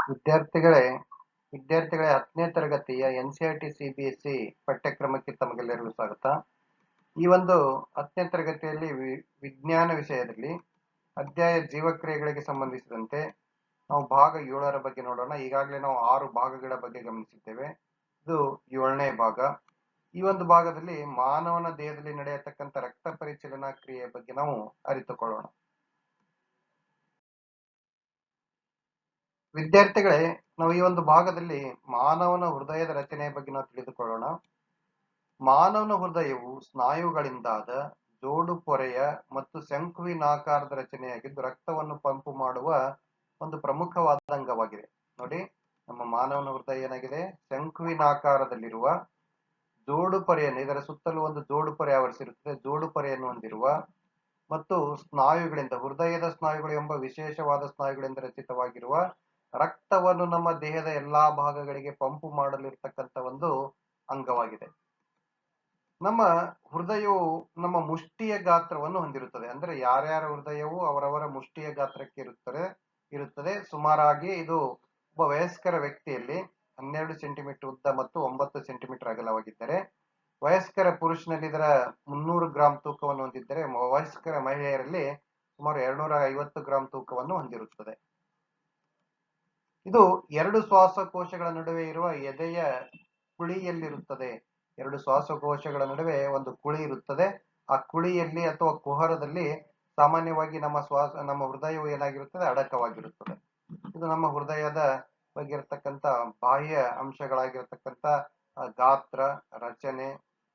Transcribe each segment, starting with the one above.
ವಿದ್ಯಾರ್ಥಿಗಳೇ ವಿದ್ಯಾರ್ಥಿಗಳೇ 10ನೇ ತರಗತಿಯ NCERT CBSE ಪಠ್ಯಕ್ರಮಕ್ಕೆ ತಮಗೆಲ್ಲರಿಗೂ ಸ್ವಾಗತ. ಈ ಒಂದು 10ನೇ ತರಗತಿಯಲ್ಲಿ ವಿಜ್ಞಾನ ವಿಷಯದಲ್ಲಿ ಅಧ್ಯಾಯ ಜೀವಕ್ರಿಯೆಗಳಿಗೆ ಸಂಬಂಧಿಸಿದಂತೆ ನಾವು ಭಾಗ 7ರ ಬಗ್ಗೆ ನೋಡೋಣ. ಈಗಾಗಲೇ ನಾವು 6 ಭಾಗಗಳ ಬಗ್ಗೆ ಗಮನಿಸಿದ್ದೇವೆ. ಇದು 7ನೇ ಭಾಗ. ಈ ಒಂದು ಭಾಗದಲ್ಲಿ ಮಾನವನ ದೇಹದಲ್ಲಿ ನಡೆಯತಕ್ಕಂಥ ರಕ್ತ ಪರಿಚಲನಾ ಕ್ರಿಯೆಯ ಬಗ್ಗೆ ನಾವು ಅರಿತುಕೊಳ್ಳೋಣ. ವಿದ್ಯಾರ್ಥಿಗಳೇ, ನಾವು ಈ ಒಂದು ಭಾಗದಲ್ಲಿ ಮಾನವನ ಹೃದಯದ ರಚನೆಯ ಬಗ್ಗೆ ನಾವು ತಿಳಿದುಕೊಳ್ಳೋಣ. ಮಾನವನ ಹೃದಯವು ಸ್ನಾಯುಗಳಿಂದಾದ ಜೋಡು ಪೊರೆಯ ಮತ್ತು ಶಂಕುವಿನಾಕಾರದ ರಚನೆಯಾಗಿದ್ದು ರಕ್ತವನ್ನು ಪಂಪು ಮಾಡುವ ಒಂದು ಪ್ರಮುಖವಾದ ಅಂಗವಾಗಿದೆ. ನೋಡಿ, ನಮ್ಮ ಮಾನವನ ಹೃದಯ ಏನಾಗಿದೆ? ಶಂಕುವಿನಾಕಾರದಲ್ಲಿರುವ ಜೋಡು ಪೊರೆಯನ್ನು, ಇದರ ಸುತ್ತಲೂ ಒಂದು ಜೋಡು ಪೊರೆ ಆವರಿಸಿರುತ್ತದೆ. ಜೋಡು ಪೊರೆಯನ್ನು ಹೊಂದಿರುವ ಮತ್ತು ಸ್ನಾಯುಗಳಿಂದ, ಹೃದಯದ ಸ್ನಾಯುಗಳು ಎಂಬ ವಿಶೇಷವಾದ ಸ್ನಾಯುಗಳಿಂದ ರಚಿತವಾಗಿರುವ ರಕ್ತವನ್ನು ನಮ್ಮ ದೇಹದ ಎಲ್ಲಾ ಭಾಗಗಳಿಗೆ ಪಂಪು ಮಾಡಲಿರ್ತಕ್ಕಂಥ ಒಂದು ಅಂಗವಾಗಿದೆ. ನಮ್ಮ ಹೃದಯವು ನಮ್ಮ ಮುಷ್ಟಿಯ ಗಾತ್ರವನ್ನು ಹೊಂದಿರುತ್ತದೆ. ಅಂದ್ರೆ ಯಾರ್ಯಾರ ಹೃದಯವು ಅವರವರ ಮುಷ್ಟಿಯ ಗಾತ್ರಕ್ಕೆ ಇರುತ್ತದೆ. ಸುಮಾರಾಗಿ ಇದು ಒಬ್ಬ ವಯಸ್ಕರ ವ್ಯಕ್ತಿಯಲ್ಲಿ 12 ಸೆಂಟಿಮೀಟರ್ ಉದ್ದ ಮತ್ತು 9 ಸೆಂಟಿಮೀಟರ್ ಅಗಲವಾಗಿದ್ದರೆ, ವಯಸ್ಕರ ಪುರುಷನಲ್ಲಿ ಇದರ 300 ಗ್ರಾಂ ತೂಕವನ್ನು ಹೊಂದಿದ್ದರೆ, ವಯಸ್ಕರ ಮಹಿಳೆಯರಲ್ಲಿ ಸುಮಾರು 250 ಗ್ರಾಂ ತೂಕವನ್ನು ಹೊಂದಿರುತ್ತದೆ. ಇದು 2 ಶ್ವಾಸಕೋಶಗಳ ನಡುವೆ ಇರುವ ಎದೆಯ ಕುಳಿಯಲ್ಲಿರುತ್ತದೆ. 2 ಶ್ವಾಸಕೋಶಗಳ ನಡುವೆ ಒಂದು ಕುಳಿ ಇರುತ್ತದೆ. ಆ ಕುಳಿಯಲ್ಲಿ ಅಥವಾ ಕುಹರದಲ್ಲಿ ಸಾಮಾನ್ಯವಾಗಿ ನಮ್ಮ ಹೃದಯವು ಏನಾಗಿರುತ್ತದೆ? ಅಡಕವಾಗಿರುತ್ತದೆ. ಇದು ನಮ್ಮ ಹೃದಯದ ಬಗ್ಗೆ ಇರತಕ್ಕಂಥ ಬಾಹ್ಯ ಅಂಶಗಳಾಗಿರತಕ್ಕಂಥ ಗಾತ್ರ, ರಚನೆ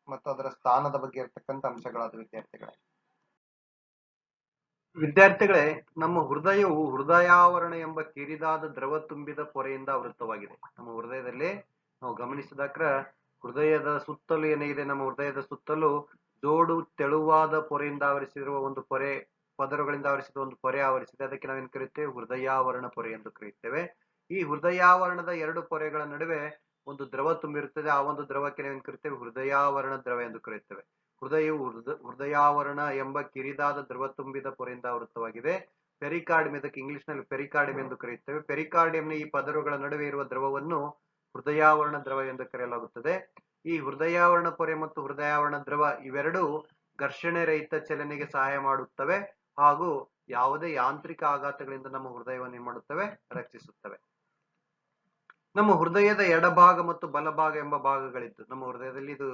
ಮತ್ತು ಅದರ ಸ್ಥಾನದ ಬಗ್ಗೆ ಇರತಕ್ಕಂಥ ಅಂಶಗಳಾದ ವಿದ್ಯಾರ್ಥಿಗಳೇ, ನಮ್ಮ ಹೃದಯವು ಹೃದಯಾವರಣ ಎಂಬ ಕಿರಿದಾದ ದ್ರವ ತುಂಬಿದ ಪೊರೆಯಿಂದ ಆವೃತವಾಗಿದೆ. ನಮ್ಮ ಹೃದಯದಲ್ಲಿ ನಾವು ಗಮನಿಸಿದಾಗ ಹೃದಯದ ಸುತ್ತಲೂ ಏನಿದೆ? ನಮ್ಮ ಹೃದಯದ ಸುತ್ತಲೂ ಜೋಡು ತೆಳುವಾದ ಪೊರೆಯಿಂದ ಆವರಿಸಿರುವ ಒಂದು ಪೊರೆ, ಪದರಗಳಿಂದ ಆವರಿಸಿದ ಒಂದು ಪೊರೆ ಆವರಿಸಿದೆ. ಅದಕ್ಕೆ ನಾವೇನು ಕರೆಯುತ್ತೇವೆ? ಹೃದಯಾವರಣ ಪೊರೆ ಎಂದು ಕರೆಯುತ್ತೇವೆ. ಈ ಹೃದಯಾವರಣದ 2 ಪೊರೆಗಳ ನಡುವೆ ಒಂದು ದ್ರವ ತುಂಬಿರುತ್ತದೆ. ಆ ಒಂದು ದ್ರವಕ್ಕೆ ನಾವೇನು ಕರೆಯುತ್ತೇವೆ? ಹೃದಯಾವರಣ ದ್ರವ ಎಂದು ಕರೆಯುತ್ತೇವೆ. ಹೃದಯವು ಹೃದಯಾವರಣ ಎಂಬ ಕಿರಿದಾದ ದ್ರವ ತುಂಬಿದ ಪೊರೆಯಿಂದ ಆವೃತವಾಗಿದೆ. ಪೆರಿಕಾರ್ಡಿಯಂ, ಇದಕ್ಕೆ ಇಂಗ್ಲಿಷ್ ನಲ್ಲಿ ಪೆರಿಕಾರ್ಡಿಯಂ ಎಂದು ಕರೆಯುತ್ತೇವೆ. ಪೆರಿಕಾರ್ಡಿಯಂನ ಈ ಪದರಗಳ ನಡುವೆ ಇರುವ ದ್ರವವನ್ನು ಹೃದಯಾವರಣ ದ್ರವ ಎಂದು ಕರೆಯಲಾಗುತ್ತದೆ. ಈ ಹೃದಯಾವರಣ ಪೊರೆ ಮತ್ತು ಹೃದಯಾವರಣ ದ್ರವ ಇವೆರಡೂ ಘರ್ಷಣೆ ರಹಿತ ಚಲನೆಗೆ ಸಹಾಯ ಮಾಡುತ್ತವೆ ಹಾಗೂ ಯಾವುದೇ ಯಾಂತ್ರಿಕ ಆಘಾತಗಳಿಂದ ನಮ್ಮ ಹೃದಯವನ್ನು ಏನ್ ಮಾಡುತ್ತವೆ? ರಕ್ಷಿಸುತ್ತವೆ. ನಮ್ಮ ಹೃದಯದ ಎಡಭಾಗ ಮತ್ತು ಬಲಭಾಗ ಎಂಬ ಭಾಗಗಳಿದ್ದು, ನಮ್ಮ ಹೃದಯದಲ್ಲಿ ಇದು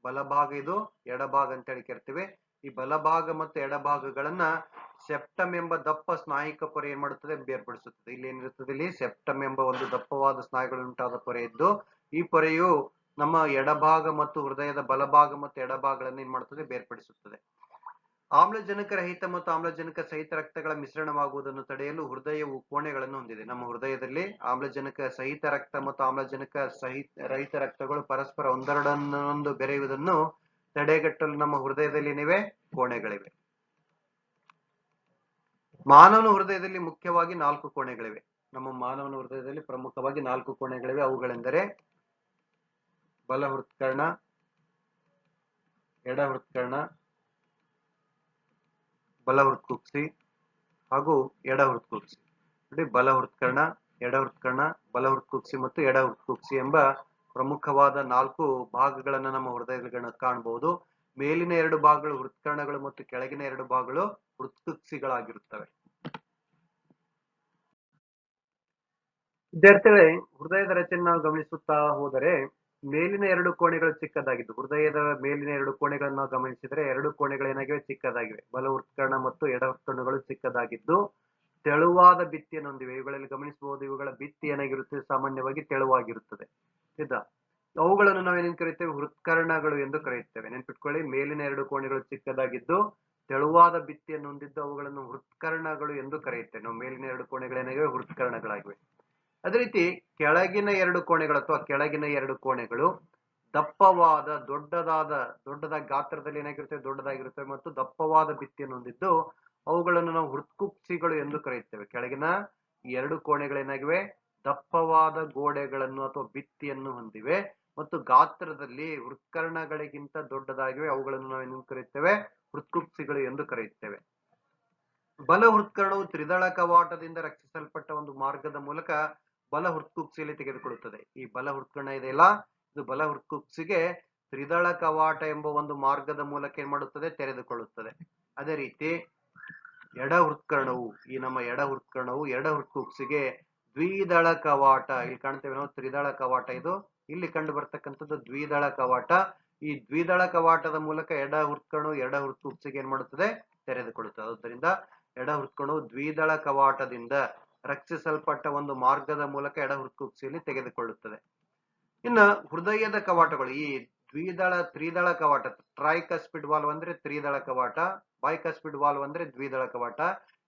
ಬಲಭಾಗ, ಇದು ಎಡಭಾಗ ಅಂತ ಹೇಳಿ ಕರಿತೀವಿ. ಈ ಬಲಭಾಗ ಮತ್ತು ಎಡಭಾಗಗಳನ್ನ ಸೆಪ್ಟಮ್ ಎಂಬ ದಪ್ಪ ಸ್ನಾಯುಕ ಪೊರೆ ಏನ್ ಮಾಡುತ್ತದೆ? ಬೇರ್ಪಡಿಸುತ್ತದೆ. ಇಲ್ಲಿ ಏನಿರುತ್ತದೆ? ಇಲ್ಲಿ ಸೆಪ್ಟಮ್ ಎಂಬ ಒಂದು ದಪ್ಪವಾದ ಸ್ನಾಯುಗಳುಂಟಾದ ಪೊರೆ ಇದ್ದು, ಈ ಪೊರೆಯು ನಮ್ಮ ಎಡಭಾಗ ಮತ್ತು ಹೃದಯದ ಬಲಭಾಗ ಮತ್ತು ಎಡಭಾಗಗಳನ್ನು ಏನ್ ಮಾಡುತ್ತದೆ? ಬೇರ್ಪಡಿಸುತ್ತದೆ. ಆಮ್ಲಜನಕ ರಹಿತ ಮತ್ತು ಆಮ್ಲಜನಕ ಸಹಿತ ರಕ್ತಗಳ ಮಿಶ್ರಣವಾಗುವುದನ್ನು ತಡೆಯಲು ಹೃದಯವು ಕೋಣೆಗಳನ್ನು ಹೊಂದಿದೆ. ನಮ್ಮ ಹೃದಯದಲ್ಲಿ ಆಮ್ಲಜನಕ ಸಹಿತ ರಕ್ತ ಮತ್ತು ಆಮ್ಲಜನಕ ರಹಿತ ರಕ್ತಗಳು ಪರಸ್ಪರ ಒಂದೆರಡನ್ನೊಂದು ಬೆರೆಯುವುದನ್ನು ತಡೆಗಟ್ಟಲು ನಮ್ಮ ಹೃದಯದಲ್ಲಿ ಏನಿವೆ? ಕೋಣೆಗಳಿವೆ. ಮಾನವನ ಹೃದಯದಲ್ಲಿ ಮುಖ್ಯವಾಗಿ 4 ಕೋಣೆಗಳಿವೆ. ನಮ್ಮ ಮಾನವನ ಹೃದಯದಲ್ಲಿ ಪ್ರಮುಖವಾಗಿ 4 ಕೋಣೆಗಳಿವೆ. ಅವುಗಳೆಂದರೆ ಬಲ ಹೃತ್ಕರ್ಣ, ಎಡ ಹೃತ್ಕರ್ಣ, ಬಲ ಹೃತ್ಕುಕ್ಷಿ ಹಾಗೂ ಎಡ ಹೃತ್ಕುಕ್ಷಿ. ನೋಡಿ, ಬಲ ಹೃತ್ಕರ್ಣ, ಎಡ ಹೃತ್ಕರ್ಣ, ಬಲ ಹೃತ್ಕುಕ್ಷಿ ಮತ್ತು ಎಡ ಹೃತ್ಕುಕ್ಷಿ ಎಂಬ ಪ್ರಮುಖವಾದ 4 ಭಾಗಗಳನ್ನು ನಮ್ಮ ಹೃದಯದಲ್ಲಿ ಕಾಣಬಹುದು. ಮೇಲಿನ 2 ಭಾಗಗಳು ಹೃತ್ಕರ್ಣಗಳು ಮತ್ತು ಕೆಳಗಿನ 2 ಭಾಗಗಳು ಹೃತ್ಕುಕ್ಷಿಗಳಾಗಿರುತ್ತವೆ. ವಿದ್ಯಾರ್ಥಿಗಳೇ, ಹೃದಯದ ರಚನೆ ನಾವು ಗಮನಿಸುತ್ತಾ ಹೋದರೆ ಮೇಲಿನ 2 ಕೋಣೆಗಳು ಚಿಕ್ಕದಾಗಿದ್ದು, ಹೃದಯದ ಮೇಲಿನ 2 ಕೋಣೆಗಳನ್ನು ನಾವು ಗಮನಿಸಿದರೆ 2 ಕೋಣೆಗಳು ಏನಾಗಿವೆ? ಚಿಕ್ಕದಾಗಿವೆ. ಬಲ ಹೃತ್ಕರ್ಣ ಮತ್ತು ಎಡ ಹೃತ್ಕರ್ಣಗಳು ಚಿಕ್ಕದಾಗಿದ್ದು ತೆಳುವಾದ ಭಿತ್ತಿಯನ್ನು ಹೊಂದಿವೆ. ಇವುಗಳಲ್ಲಿ ಗಮನಿಸಬಹುದು, ಇವುಗಳ ಭಿತ್ತಿ ಏನಾಗಿರುತ್ತದೆ? ಸಾಮಾನ್ಯವಾಗಿ ತೆಳುವಾಗಿರುತ್ತದೆ. ಅವುಗಳನ್ನು ನಾವೇನೇನು ಕರೆಯುತ್ತೇವೆ? ಹೃತ್ಕರ್ಣಗಳು ಎಂದು ಕರೆಯುತ್ತೇವೆ. ನೆನ್ಪಿಟ್ಕೊಳ್ಳಿ, ಮೇಲಿನ 2 ಕೋಣೆಗಳು ಚಿಕ್ಕದಾಗಿದ್ದು ತೆಳುವಾದ ಭಿತ್ತಿಯನ್ನು ಹೊಂದಿದ್ದು ಅವುಗಳನ್ನು ಹೃತ್ಕರ್ಣಗಳು ಎಂದು ಕರೆಯುತ್ತೇವೆ. ನಾವು ಮೇಲಿನ 2 ಕೋಣೆಗಳು ಏನಾಗಿವೆ? ಹೃತ್ಕರ್ಣಗಳಾಗಿವೆ. ಅದೇ ರೀತಿ ಕೆಳಗಿನ 2 ಕೋಣೆಗಳು ಅಥವಾ ಕೆಳಗಿನ 2 ಕೋಣೆಗಳು ದಪ್ಪವಾದ ದೊಡ್ಡದಾದ ಗಾತ್ರದಲ್ಲಿ ಏನಾಗಿರುತ್ತವೆ? ದೊಡ್ಡದಾಗಿರುತ್ತವೆ ಮತ್ತು ದಪ್ಪವಾದ ಭಿತ್ತಿಯನ್ನು ಹೊಂದಿದ್ದು ಅವುಗಳನ್ನು ನಾವು ಹೃತ್ಕುಕ್ಷಿಗಳು ಎಂದು ಕರೆಯುತ್ತೇವೆ. ಕೆಳಗಿನ 2 ಕೋಣೆಗಳೇನಾಗಿವೆ? ದಪ್ಪವಾದ ಗೋಡೆಗಳನ್ನು ಅಥವಾ ಭಿತ್ತಿಯನ್ನು ಹೊಂದಿವೆ ಮತ್ತು ಗಾತ್ರದಲ್ಲಿ ಹೃತ್ಕರ್ಣಗಳಿಗಿಂತ ದೊಡ್ಡದಾಗಿವೆ. ಅವುಗಳನ್ನು ನಾವು ಏನು ಕರೆಯುತ್ತೇವೆ? ಹೃತ್ಕುಕ್ಷಿಗಳು ಎಂದು ಕರೆಯುತ್ತೇವೆ. ಬಲ ಹೃತ್ಕರ್ಣವು ತ್ರಿದಳ ಕವಾಟದಿಂದ ರಕ್ಷಿಸಲ್ಪಟ್ಟ ಒಂದು ಮಾರ್ಗದ ಮೂಲಕ ಬಲ ಹೃತ್ಕುಕ್ಷಿಯಲ್ಲಿ ತೆಗೆದುಕೊಳ್ಳುತ್ತದೆ. ಈ ಬಲ ಹೃತ್ಕರ್ಣ ಇದೆಯಲ್ಲ, ಇದು ಬಲ ಹೃತ್ಕುಕ್ಷಿಗೆ ತ್ರಿದಳ ಕವಾಟ ಎಂಬ ಒಂದು ಮಾರ್ಗದ ಮೂಲಕ ಏನ್ ಮಾಡುತ್ತದೆ, ತೆರೆದುಕೊಳ್ಳುತ್ತದೆ. ಅದೇ ರೀತಿ ಎಡ ಹೃತ್ಕರ್ಣವು, ಈ ನಮ್ಮ ಎಡ ಹೃತ್ಕರ್ಣವು ಎಡ ಹೃತ್ಕುಕ್ಷಿಗೆ ದ್ವಿದಳ ಕವಾಟ, ಇಲ್ಲಿ ಕಾಣ್ತೇವೆ ನಾವು ತ್ರಿದಳ ಕವಾಟ, ಇದು ಇಲ್ಲಿ ಕಂಡು ಬರ್ತಕ್ಕಂಥದ್ದು ದ್ವಿದಳ ಕವಾಟ. ಈ ದ್ವಿದಳ ಕವಾಟದ ಮೂಲಕ ಎಡ ಹೃತ್ಕರ್ಣವು ಎಡ ಹೃತ್ಕುಕ್ಷಿಗೆ ಏನ್ ಮಾಡುತ್ತದೆ, ತೆರೆದುಕೊಳ್ಳುತ್ತದೆ. ಆದ್ದರಿಂದ ಎಡ ಹೃತ್ಕರ್ಣವು ದ್ವಿದಳ ಕವಾಟದಿಂದ ರಕ್ಷಿಸಲ್ಪಟ್ಟ ಒಂದು ಮಾರ್ಗದ ಮೂಲಕ ಎಡ ಹೃತ್ಕುಕ್ಷಿಯಲ್ಲಿ ತೆಗೆದುಕೊಳ್ಳುತ್ತದೆ. ಇನ್ನು ಹೃದಯದ ಕವಾಟಗಳು, ಈ ತ್ರಿದಳ ಕವಾಟ, ಟ್ರೈಕಸ್ಪಿಡ್ ವಾಲ್ವ್ ಅಂದ್ರೆ ತ್ರಿದಳ ಕವಾಟ, ಬೈಕಸ್ಪಿಡ್ ವಾಲ್ವ್ ಅಂದ್ರೆ ದ್ವಿದಳ ಕವಾಟ.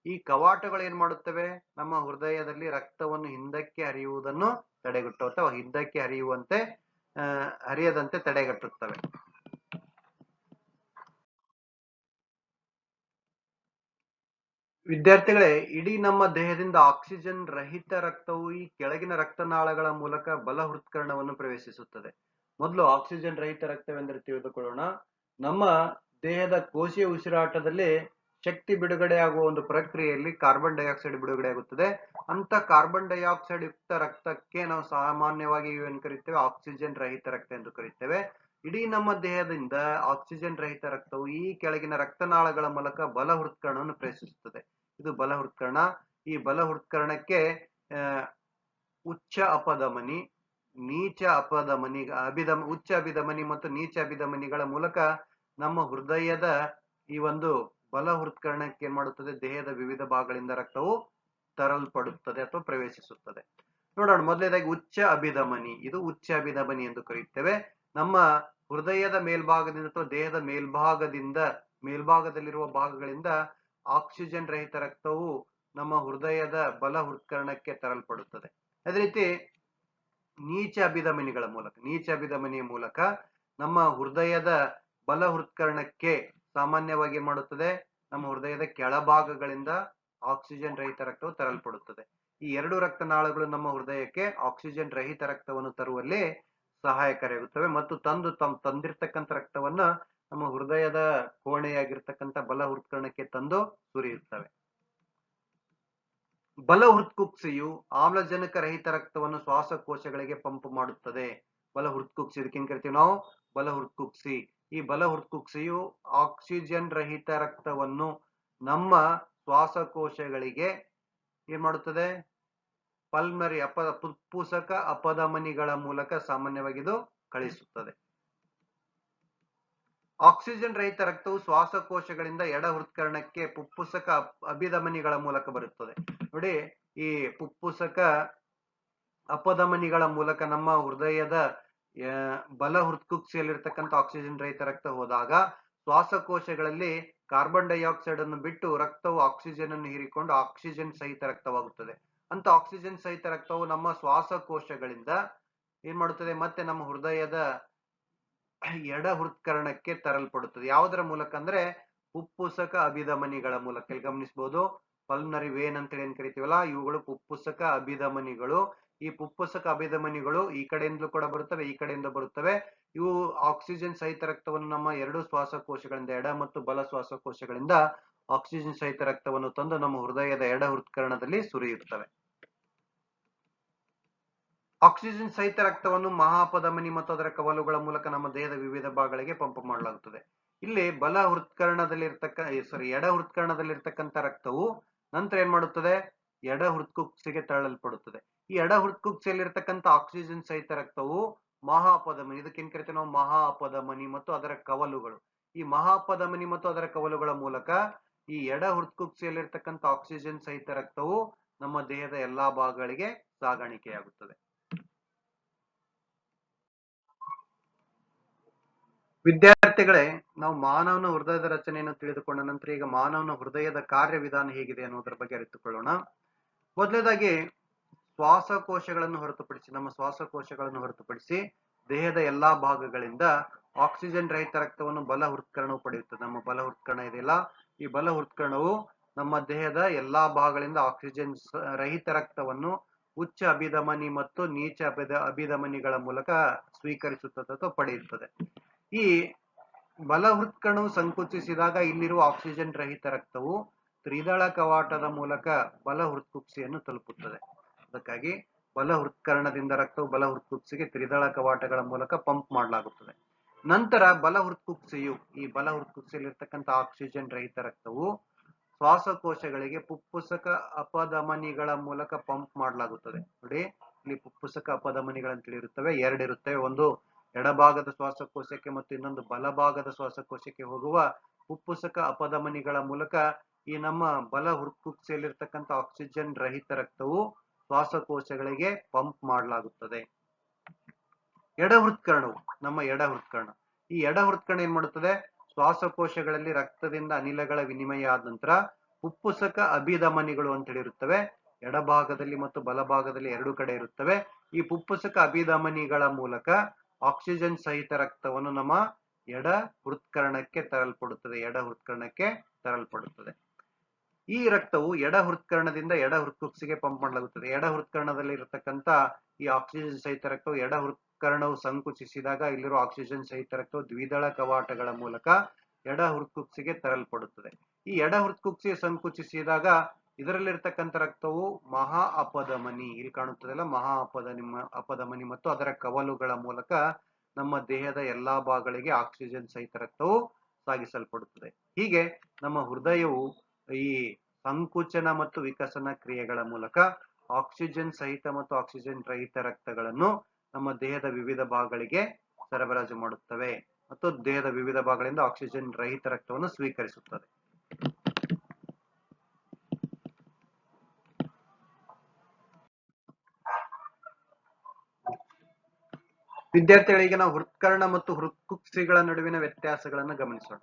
ಈ ಕವಾಟಗಳು ಏನ್ ಮಾಡುತ್ತವೆ, ನಮ್ಮ ಹೃದಯದಲ್ಲಿ ರಕ್ತವನ್ನು ಹಿಂದಕ್ಕೆ ಹರಿಯುವುದನ್ನು ತಡೆಗಟ್ಟುವ ಅಥವಾ ಹಿಂದಕ್ಕೆ ಹರಿಯದಂತೆ ತಡೆಗಟ್ಟುತ್ತವೆ. ವಿದ್ಯಾರ್ಥಿಗಳೇ, ಇಡೀ ನಮ್ಮ ದೇಹದಿಂದ ಆಕ್ಸಿಜನ್ ರಹಿತ ರಕ್ತವು ಈ ಕೆಳಗಿನ ರಕ್ತನಾಳಗಳ ಮೂಲಕ ಬಲ ಹೃತ್ಕರ್ಣವನ್ನು ಪ್ರವೇಶಿಸುತ್ತದೆ. ಮೊದಲು ಆಕ್ಸಿಜನ್ ರಹಿತ ರಕ್ತವೆಂದರೆ ತಿಳಿದುಕೊಳ್ಳೋಣ. ನಮ್ಮ ದೇಹದ ಕೋಶೀಯ ಉಸಿರಾಟದಲ್ಲಿ ಶಕ್ತಿ ಬಿಡುಗಡೆಯಾಗುವ ಒಂದು ಪ್ರಕ್ರಿಯೆಯಲ್ಲಿ ಕಾರ್ಬನ್ ಡೈಆಕ್ಸೈಡ್ ಬಿಡುಗಡೆ ಆಗುತ್ತದೆ. ಅಂತ ಕಾರ್ಬನ್ ಡೈಆಕ್ಸೈಡ್ ಯುಕ್ತ ರಕ್ತಕ್ಕೆ ನಾವು ಸಾಮಾನ್ಯವಾಗಿ ಏನ್ ಕರಿತೇವೆ, ಆಕ್ಸಿಜನ್ ರಹಿತ ರಕ್ತ ಎಂದು ಕರೀತೇವೆ. ಇಡೀ ನಮ್ಮ ದೇಹದಿಂದ ಆಕ್ಸಿಜನ್ ರಹಿತ ರಕ್ತವು ಈ ಕೆಳಗಿನ ರಕ್ತನಾಳಗಳ ಮೂಲಕ ಬಲ ಹೃತ್ಕರ್ಣವನ್ನು ಪ್ರವೇಶಿಸುತ್ತದೆ. ಇದು ಬಲ ಹೃತ್ಕರ್ಣ. ಈ ಬಲ ಹೃತ್ಕರ್ಣಕ್ಕೆ ಉಚ್ಚ ಅಪಧಮನಿ, ನೀಚ ಅಪಧಮನಿ, ಉಚ್ಚ ಅಭಿಧಮನಿ ಮತ್ತು ನೀಚ ಅಭಿಧಮನಿಗಳ ಮೂಲಕ ನಮ್ಮ ಹೃದಯದ ಈ ಒಂದು ಬಲ ಹೃತ್ಕರ್ಣಕ್ಕೆ ಏನ್ ಮಾಡುತ್ತದೆ, ದೇಹದ ವಿವಿಧ ಭಾಗಗಳಿಂದ ರಕ್ತವು ತರಲ್ಪಡುತ್ತದೆ ಅಥವಾ ಪ್ರವೇಶಿಸುತ್ತದೆ. ನೋಡೋಣ. ಮೊದಲನೇದಾಗಿ ಉಚ್ಚ ಅಭಿಧಮನಿ, ಇದು ಉಚ್ಚ ಅಭಿಧಮನಿ ಎಂದು ಕರೆಯುತ್ತೇವೆ. ನಮ್ಮ ಹೃದಯದ ಮೇಲ್ಭಾಗದಿಂದ ಅಥವಾ ದೇಹದ ಮೇಲ್ಭಾಗದಲ್ಲಿರುವ ಭಾಗಗಳಿಂದ ಆಕ್ಸಿಜನ್ ರಹಿತ ರಕ್ತವು ನಮ್ಮ ಹೃದಯದ ಬಲ ಹೃತ್ಕರ್ಣಕ್ಕೆ ತರಲ್ಪಡುತ್ತದೆ. ಅದೇ ರೀತಿ ನೀಚ ಅಭಿಧಮನಿಯ ಮೂಲಕ ನಮ್ಮ ಹೃದಯದ ಬಲ ಹೃತ್ಕರ್ಣಕ್ಕೆ ಸಾಮಾನ್ಯವಾಗಿ ಏನ್ ಮಾಡುತ್ತದೆ, ನಮ್ಮ ಹೃದಯದ ಕೆಳಭಾಗಗಳಿಂದ ಆಕ್ಸಿಜನ್ ರಹಿತ ರಕ್ತವು ತರಲ್ಪಡುತ್ತದೆ. ಈ ಎರಡು ರಕ್ತನಾಳಗಳು ನಮ್ಮ ಹೃದಯಕ್ಕೆ ಆಕ್ಸಿಜನ್ ರಹಿತ ರಕ್ತವನ್ನು ತರುವಲ್ಲಿ ಸಹಾಯಕಾರಿಯಾಗುತ್ತವೆ ಮತ್ತು ತಂದಿರ್ತಕ್ಕಂಥ ರಕ್ತವನ್ನ ನಮ್ಮ ಹೃದಯದ ಕೋಣೆಯಾಗಿರ್ತಕ್ಕಂಥ ಬಲ ಹೃತ್ಕರ್ಣಕ್ಕೆ ತಂದು ಸುರಿಯುತ್ತವೆ. ಬಲ ಹೃತ್ಕುಕ್ಷಿಯು ಆಮ್ಲಜನಕ ರಹಿತ ರಕ್ತವನ್ನು ಶ್ವಾಸಕೋಶಗಳಿಗೆ ಪಂಪ್ ಮಾಡುತ್ತದೆ. ಬಲ ಹೃತ್ಕುಕ್ಷಿ, ಇದಕ್ಕೆ ಏನ್ ಕರಿತೀವಿ ನಾವು, ಬಲ ಹೃತ್ಕುಕ್ಷಿ. ಈ ಬಲ ಹೃತ್ಕುಕ್ಷಿಯು ಆಕ್ಸಿಜನ್ ರಹಿತ ರಕ್ತವನ್ನು ನಮ್ಮ ಶ್ವಾಸಕೋಶಗಳಿಗೆ ಏನ್ ಮಾಡುತ್ತದೆ, ಪಲ್ಮರಿ ಪುಪ್ಪುಸಕ ಅಪಧಮನಿಗಳ ಮೂಲಕ ಸಾಮಾನ್ಯವಾಗಿ ಇದು ಕಳಿಸುತ್ತದೆ. ಆಕ್ಸಿಜನ್ ರಹಿತ ರಕ್ತವು ಶ್ವಾಸಕೋಶಗಳಿಂದ ಎಡ ಹೃತ್ಕರ್ಣಕ್ಕೆ ಪುಪ್ಪುಸಕ ಅಭಿಧಮನಿಗಳ ಮೂಲಕ ಬರುತ್ತದೆ. ನೋಡಿ, ಈ ಪುಪ್ಪುಸಕ ಅಪಧಮನಿಗಳ ಮೂಲಕ ನಮ್ಮ ಹೃದಯದ ಬಲ ಹೃತ್ಕುಕ್ಷಿಯಲ್ಲಿರ್ತಕ್ಕಂಥ ಆಕ್ಸಿಜನ್ ರಹಿತ ರಕ್ತ ಹೋದಾಗ ಶ್ವಾಸಕೋಶಗಳಲ್ಲಿ ಕಾರ್ಬನ್ ಡೈಆಕ್ಸೈಡ್ ಅನ್ನು ಬಿಟ್ಟು ರಕ್ತವು ಆಕ್ಸಿಜನ್ ಅನ್ನು ಹೀರಿಕೊಂಡು ಆಕ್ಸಿಜನ್ ಸಹಿತ ರಕ್ತವಾಗುತ್ತದೆ. ಅಂತ ಆಕ್ಸಿಜನ್ ಸಹಿತ ರಕ್ತವು ನಮ್ಮ ಶ್ವಾಸಕೋಶಗಳಿಂದ ಏನ್ ಮಾಡುತ್ತದೆ, ಮತ್ತೆ ನಮ್ಮ ಹೃದಯದ ಎಡ ಹೃತ್ಕರ್ಣಕ್ಕೆ ತರಲ್ಪಡುತ್ತದೆ. ಯಾವುದರ ಮೂಲಕ ಅಂದ್ರೆ ಪುಪ್ಪುಸಕ ಅಭಿಧಮನಿಗಳ ಮೂಲಕ. ಇಲ್ಲಿ ಗಮನಿಸಬಹುದು, ಪಲ್ಮನರಿ ವೇನ್ ಅಂತೇಳಿ ಏನ್ ಕರಿತೀವಲ್ಲ, ಇವುಗಳು ಪುಪ್ಪುಸಕ ಅಭಿಧಮನಿಗಳು. ಈ ಪುಪ್ಪುಸಕ ಅಭಿಧಮನಿಗಳು ಈ ಕಡೆಯಿಂದಲೂ ಕೂಡ ಬರುತ್ತವೆ, ಈ ಕಡೆಯಿಂದ ಬರುತ್ತವೆ. ಇವು ಆಕ್ಸಿಜನ್ ಸಹಿತ ರಕ್ತವನ್ನು ನಮ್ಮ ಎರಡು ಶ್ವಾಸಕೋಶಗಳಿಂದ, ಎಡ ಮತ್ತು ಬಲ ಶ್ವಾಸಕೋಶಗಳಿಂದ ಆಕ್ಸಿಜನ್ ಸಹಿತ ರಕ್ತವನ್ನು ತಂದು ನಮ್ಮ ಹೃದಯದ ಎಡ ಹೃತ್ಕರ್ಣದಲ್ಲಿ ಸುರಿಯುತ್ತವೆ. ಆಕ್ಸಿಜನ್ ಸಹಿತ ರಕ್ತವನ್ನು ಮಹಾಪಧಮನಿ ಮತ್ತು ಅದರ ಕವಲುಗಳ ಮೂಲಕ ನಮ್ಮ ದೇಹದ ವಿವಿಧ ಭಾಗಗಳಿಗೆ ಪಂಪ್ ಮಾಡಲಾಗುತ್ತದೆ. ಇಲ್ಲಿ ಎಡ ಹೃತ್ಕರ್ಣದಲ್ಲಿರ್ತಕ್ಕಂಥ ರಕ್ತವು ನಂತರ ಏನ್ ಮಾಡುತ್ತದೆ, ಎಡ ಹೃತ್ಕುಕ್ಷಿಗೆ ತಳ್ಳಲ್ಪಡುತ್ತದೆ. ಈ ಎಡ ಹೃತ್ಕುಕ್ಷಿಯಲ್ಲಿರ್ತಕ್ಕಂಥ ಆಕ್ಸಿಜನ್ ಸಹಿತ ರಕ್ತವು ಮಹಾಪಧಮನಿ, ಇದಕ್ಕೆ ಏನ್ ಕರಿತೀವಿ ನಾವು, ಮಹಾಪಧಮನಿ ಮತ್ತು ಅದರ ಕವಲುಗಳು. ಈ ಮಹಾಪಧಮನಿ ಮತ್ತು ಅದರ ಕವಲುಗಳ ಮೂಲಕ ಈ ಎಡ ಹೃತ್ಕುಕ್ಷಿಯಲ್ಲಿರ್ತಕ್ಕಂಥ ಆಕ್ಸಿಜನ್ ಸಹಿತ ರಕ್ತವು ನಮ್ಮ ದೇಹದ ಎಲ್ಲಾ ಭಾಗಗಳಿಗೆ ಸಾಗಾಣಿಕೆಯಾಗುತ್ತದೆ. ವಿದ್ಯಾರ್ಥಿಗಳೇ, ನಾವು ಮಾನವನ ಹೃದಯದ ರಚನೆಯನ್ನು ತಿಳಿದುಕೊಂಡ ನಂತರ ಈಗ ಮಾನವನ ಹೃದಯದ ಕಾರ್ಯವಿಧಾನ ಹೇಗಿದೆ ಅನ್ನೋದ್ರ ಬಗ್ಗೆ ಅರಿತುಕೊಳ್ಳೋಣ. ಮೊದಲನೇದಾಗಿ ನಮ್ಮ ಶ್ವಾಸಕೋಶಗಳನ್ನು ಹೊರತುಪಡಿಸಿ ದೇಹದ ಎಲ್ಲಾ ಭಾಗಗಳಿಂದ ಆಕ್ಸಿಜನ್ ರಹಿತ ರಕ್ತವನ್ನು ಬಲ ಹೃತ್ಕರ್ಣವು ಪಡೆಯುತ್ತದೆ. ನಮ್ಮ ಬಲ ಹೃತ್ಕರ್ಣ ಇದೆಯಲ್ಲ, ಈ ಬಲ ಹೃತ್ಕರ್ಣವು ನಮ್ಮ ದೇಹದ ಎಲ್ಲಾ ಭಾಗಗಳಿಂದ ಆಕ್ಸಿಜನ್ ರಹಿತ ರಕ್ತವನ್ನು ಉಚ್ಚ ಅಭಿಧಮನಿ ಮತ್ತು ನೀಚ ಅಭಿಧಮನಿಗಳ ಮೂಲಕ ಸ್ವೀಕರಿಸುತ್ತದೆ ಅಥವಾ ಪಡೆಯುತ್ತದೆ. ಈ ಬಲ ಹೃತ್ಕರ್ಣವು ಸಂಕುಚಿಸಿದಾಗ ಇಲ್ಲಿರುವ ಆಕ್ಸಿಜನ್ ರಹಿತ ರಕ್ತವು ತ್ರಿದಳ ಕವಾಟದ ಮೂಲಕ ಬಲ ಹೃತ್ಕುಕ್ಷಿಯನ್ನು ತಲುಪುತ್ತದೆ. ಅದಕ್ಕಾಗಿ ಬಲ ಹೃತ್ಕರ್ಣದಿಂದ ರಕ್ತವು ಬಲ ಹೃತ್ಕುಕ್ಷಿಗೆ ತ್ರಿದಳ ಕವಾಟಗಳ ಮೂಲಕ ಪಂಪ್ ಮಾಡಲಾಗುತ್ತದೆ. ನಂತರ ಬಲ ಹೃತ್ಕುಕ್ಷಿಯು ಈ ಬಲ ಹೃತ್ಕುಕ್ಷಿಯಲ್ಲಿರ್ತಕ್ಕಂಥ ಆಕ್ಸಿಜನ್ ರಹಿತ ರಕ್ತವು ಶ್ವಾಸಕೋಶಗಳಿಗೆ ಪುಪ್ಪುಸಕ ಅಪಧಮನಿಗಳ ಮೂಲಕ ಪಂಪ್ ಮಾಡಲಾಗುತ್ತದೆ. ನೋಡಿ, ಇಲ್ಲಿ ಪುಪ್ಪುಸಕ ಅಪಧಮನಿಗಳಂತೇಳಿ ಇರುತ್ತವೆ, ಎರಡಿರುತ್ತವೆ. ಒಂದು ಎಡಭಾಗದ ಶ್ವಾಸಕೋಶಕ್ಕೆ ಮತ್ತು ಇನ್ನೊಂದು ಬಲಭಾಗದ ಶ್ವಾಸಕೋಶಕ್ಕೆ ಹೋಗುವ ಪುಪ್ಪುಸಕ ಅಪಧಮನಿಗಳ ಮೂಲಕ ಈ ನಮ್ಮ ಬಲ ಹೃತ್ಕುಕ್ಷಿಯಲ್ಲಿರ್ತಕ್ಕಂಥ ಆಕ್ಸಿಜನ್ ರಹಿತ ರಕ್ತವು ಶ್ವಾಸಕೋಶಗಳಿಗೆ ಪಂಪ್ ಮಾಡಲಾಗುತ್ತದೆ. ಎಡ ಹೃತ್ಕರ್ಣವು ನಮ್ಮ ಎಡ ಹೃತ್ಕರ್ಣ, ಈ ಎಡ ಹೃತ್ಕರ್ಣ ಏನ್ ಮಾಡುತ್ತದೆ, ಶ್ವಾಸಕೋಶಗಳಲ್ಲಿ ರಕ್ತದಿಂದ ಅನಿಲಗಳ ವಿನಿಮಯ ಆದ ನಂತರ ಪುಪ್ಪುಸಕ ಅಭಿಧಮನಿಗಳು ಅಂತ ಹೇಳಿರುತ್ತವೆ, ಎಡಭಾಗದಲ್ಲಿ ಮತ್ತು ಬಲಭಾಗದಲ್ಲಿ ಎರಡು ಕಡೆ ಇರುತ್ತವೆ. ಈ ಪುಪ್ಪುಸಕ ಅಭಿಧಮನಿಗಳ ಮೂಲಕ ಆಕ್ಸಿಜನ್ ಸಹಿತ ರಕ್ತವನ್ನು ನಮ್ಮ ಎಡ ಹೃತ್ಕರ್ಣಕ್ಕೆ ತರಲ್ಪಡುತ್ತದೆ. ಈ ರಕ್ತವು ಎಡ ಹೃತ್ಕರ್ಣದಿಂದ ಎಡ ಹೃತ್ಕುಕ್ಷಿಗೆ ಪಂಪ್ ಮಾಡಲಾಗುತ್ತದೆ. ಎಡ ಹೃತ್ಕರ್ಣದಲ್ಲಿ ಇರತಕ್ಕಂತ ಈ ಆಕ್ಸಿಜನ್ ಸಹಿತ ರಕ್ತವು ಎಡ ಹೃತ್ಕರ್ಣವು ಸಂಕುಚಿಸಿದಾಗ ಇಲ್ಲಿರುವ ಆಕ್ಸಿಜನ್ ಸಹಿತ ರಕ್ತವು ದ್ವಿದಳ ಕವಾಟಗಳ ಮೂಲಕ ಎಡ ಹೃತ್ಕುಕ್ಷಿಗೆ ತರಲ್ಪಡುತ್ತದೆ. ಈ ಎಡ ಹೃತ್ಕುಕ್ಷಿ ಸಂಕುಚಿಸಿದಾಗ ಇದರಲ್ಲಿರ್ತಕ್ಕಂಥ ರಕ್ತವು ಮಹಾ ಅಪಧಮನಿ, ಇಲ್ಲಿ ಕಾಣುತ್ತದಲ್ಲ ಮಹಾ ಅಪಧಮನಿ ಮತ್ತು ಅದರ ಕವಲುಗಳ ಮೂಲಕ ನಮ್ಮ ದೇಹದ ಎಲ್ಲಾ ಭಾಗಗಳಿಗೆ ಆಕ್ಸಿಜನ್ ಸಹಿತ ರಕ್ತವು ಸಾಗಿಸಲ್ಪಡುತ್ತದೆ. ಹೀಗೆ ನಮ್ಮ ಹೃದಯವು ಈ ಸಂಕುಚನ ಮತ್ತು ವಿಕಸನ ಕ್ರಿಯೆಗಳ ಮೂಲಕ ಆಕ್ಸಿಜನ್ ಸಹಿತ ಮತ್ತು ಆಕ್ಸಿಜನ್ ರಹಿತ ರಕ್ತಗಳನ್ನು ನಮ್ಮ ದೇಹದ ವಿವಿಧ ಭಾಗಗಳಿಗೆ ಸರಬರಾಜು ಮಾಡುತ್ತವೆ ಮತ್ತು ದೇಹದ ವಿವಿಧ ಭಾಗಗಳಿಂದ ಆಕ್ಸಿಜನ್ ರಹಿತ ರಕ್ತವನ್ನು ಸ್ವೀಕರಿಸುತ್ತದೆ. ವಿದ್ಯಾರ್ಥಿಗಳಿಗೆ ನಾವು ಹೃತ್ಕರ್ಣ ಮತ್ತು ಹೃತ್ಕುಕ್ಷಿಗಳ ನಡುವಿನ ವ್ಯತ್ಯಾಸಗಳನ್ನು ಗಮನಿಸೋಣ.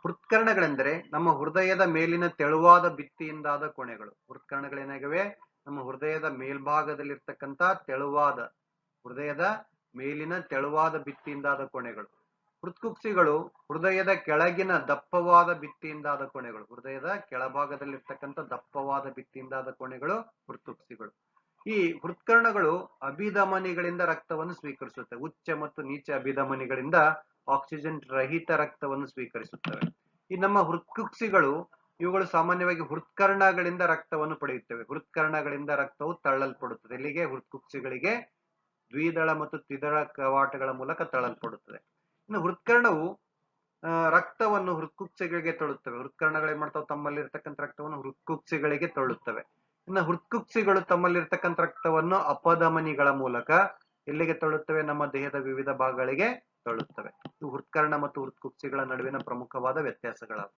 ಹೃತ್ಕರ್ಣಗಳೆಂದರೆ ನಮ್ಮ ಹೃದಯದ ಮೇಲಿನ ತೆಳುವಾದ ಭಿತ್ತಿಯಿಂದಾದ ಕೊನೆಗಳು. ಹೃತ್ಕರ್ಣಗಳೇನಾಗಿವೆ, ನಮ್ಮ ಹೃದಯದ ಮೇಲ್ಭಾಗದಲ್ಲಿರ್ತಕ್ಕಂಥ ಹೃದಯದ ಮೇಲಿನ ತೆಳುವಾದ ಭಿತ್ತಿಯಿಂದಾದ ಕೊನೆಗಳು. ಹೃತ್ಕುಕ್ಷಿಗಳು ಹೃದಯದ ಕೆಳಗಿನ ದಪ್ಪವಾದ ಭಿತ್ತಿಯಿಂದಾದ ಕೊನೆಗಳು. ಹೃದಯದ ಕೆಳಭಾಗದಲ್ಲಿರ್ತಕ್ಕಂಥ ದಪ್ಪವಾದ ಭಿತ್ತಿಯಿಂದಾದ ಕೊನೆಗಳು ಹೃತ್ಕುಕ್ಷಿಗಳು. ಈ ಹೃತ್ಕರ್ಣಗಳು ಅಭಿಧಮನಿಗಳಿಂದ ರಕ್ತವನ್ನು ಸ್ವೀಕರಿಸುತ್ತವೆ. ಉಚ್ಚ ಮತ್ತು ನೀಚ ಅಭಿಧಮನಿಗಳಿಂದ ಆಕ್ಸಿಜನ್ ರಹಿತ ರಕ್ತವನ್ನು ಸ್ವೀಕರಿಸುತ್ತವೆ. ಈ ನಮ್ಮ ಹೃತ್ಕುಕ್ಷಿಗಳು ಇವುಗಳು ಸಾಮಾನ್ಯವಾಗಿ ಹೃತ್ಕರ್ಣಗಳಿಂದ ರಕ್ತವನ್ನು ಪಡೆಯುತ್ತವೆ. ಹೃತ್ಕರ್ಣಗಳಿಂದ ರಕ್ತವು ತಳ್ಳಲ್ಪಡುತ್ತದೆ. ಇಲ್ಲಿಗೆ ಹೃತ್ಕುಕ್ಷಿಗಳಿಗೆ ದ್ವಿದಳ ಮತ್ತು ತ್ರಿದಳ ಕವಾಟಗಳ ಮೂಲಕ ತಳ್ಳಲ್ಪಡುತ್ತದೆ. ಇನ್ನು ಹೃತ್ಕರ್ಣವು ರಕ್ತವನ್ನು ಹೃತ್ಕುಕ್ಷಿಗಳಿಗೆ ತಳ್ಳುತ್ತವೆ. ಹೃತ್ಕರ್ಣಗಳು ಏನ್ ಮಾಡ್ತಾವೆ, ತಮ್ಮಲ್ಲಿರ್ತಕ್ಕಂಥ ರಕ್ತವನ್ನು ಹೃತ್ಕುಕ್ಷಿಗಳಿಗೆ ತಳ್ಳುತ್ತವೆ. ಇನ್ನು ಹೃತ್ಕುಕ್ಷಿಗಳು ತಮ್ಮಲ್ಲಿರ್ತಕ್ಕಂಥ ರಕ್ತವನ್ನು ಅಪಧಮನಿಗಳ ಮೂಲಕ ಎಲ್ಲಿಗೆ ತಳ್ಳುತ್ತವೆ, ನಮ್ಮ ದೇಹದ ವಿವಿಧ ಭಾಗಗಳಿಗೆ ತಳ್ಳುತ್ತವೆ. ಇವು ಹೃತ್ಕರ್ಣ ಮತ್ತು ಹೃತ್ಕುಕ್ಷಿಗಳ ನಡುವಿನ ಪ್ರಮುಖವಾದ ವ್ಯತ್ಯಾಸಗಳಾಗಿವೆ.